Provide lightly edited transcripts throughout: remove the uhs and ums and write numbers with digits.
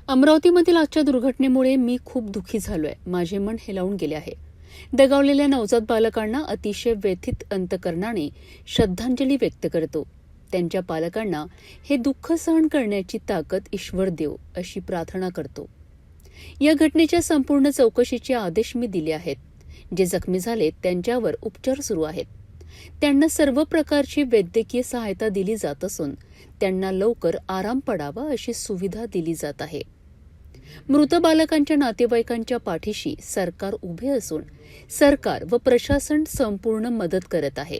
अमरावतीमधील आजच्या दुर्घटनेमुळे मी खूप दुःखी झालोय. माझे मन हेलावून गेले आहे. दगावलेल्या नवजात बालकांना अतिशय व्यथित अंतकरणाने श्रद्धांजली व्यक्त करतो. त्यांच्या पालकांना हे दुःख सहन करण्याची ताकद ईश्वर देव अशी प्रार्थना करतो. या घटनेच्या संपूर्ण चौकशीचे आदेश मी दिले आहेत. जे जखमी झाले त्यांच्यावर उपचार सुरू आहेत. त्यांना सर्व प्रकारची वैद्यकीय सहायता दिली जात असून त्यांना लवकर आराम पडावा अशी सुविधा दिली जात आहे. मृत बालकांच्या नातेवाईकांच्या पाठीशी सरकार उभे असून सरकार व प्रशासन संपूर्ण मदत करत आहे.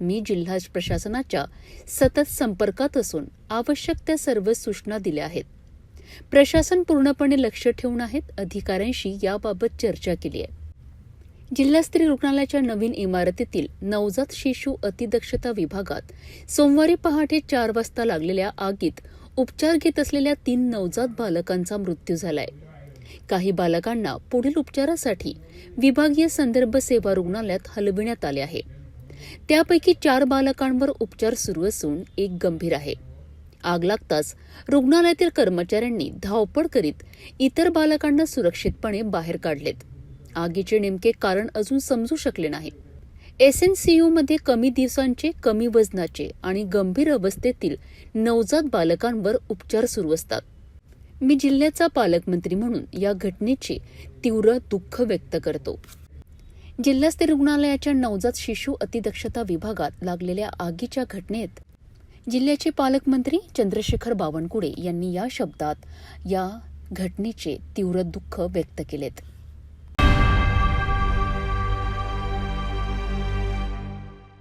मी जिल्हा प्रशासनाच्या सतत संपर्कात असून आवश्यक त्या सर्व सूचना दिल्या आहेत. प्रशासन पूर्णपणे लक्ष ठेवून आहेत. अधिकाऱ्यांशी याबाबत चर्चा केली आहे. जिल्हा स्त्री रुग्णालयाच्या नवीन इमारतीतील नवजात शिशु अतिदक्षता विभागात सोमवारी पहाटे 4 वाजता लागलेल्या आगीत उपचार घेत असलेल्या 3 नवजात बालकांचा मृत्यू झालाय. काही बालकांना पुढील उपचारासाठी विभागीय संदर्भ सेवा रुग्णालयात हलविण्यात आले आहे. त्यापैकी 4 बालकांवर उपचार सुरू असून 1 गंभीर आहे. आग लागताच रुग्णालयातील कर्मचाऱ्यांनी धावपळ करीत इतर बालकांना सुरक्षितपणे बाहेर काढलेत. आगीचे नेमके कारण अजून समजू शकले नाही. एसएनसीयूमध्ये कमी दिवसांचे, कमी वजनाचे आणि गंभीर अवस्थेतील नवजात बालकांवर उपचार सुरू असतात. मी जिल्ह्याचा पालकमंत्री म्हणून या घटनेचे तीव्र दुःख व्यक्त करतो. जिल्हास्तरीय रुग्णालयाच्या नवजात शिशु अतिदक्षता विभागात लागलेल्या आगीच्या घटनेत जिल्ह्याचे पालकमंत्री चंद्रशेखर बावनकुळे यांनी या शब्दात या घटनेचे तीव्र दुःख व्यक्त केलेत.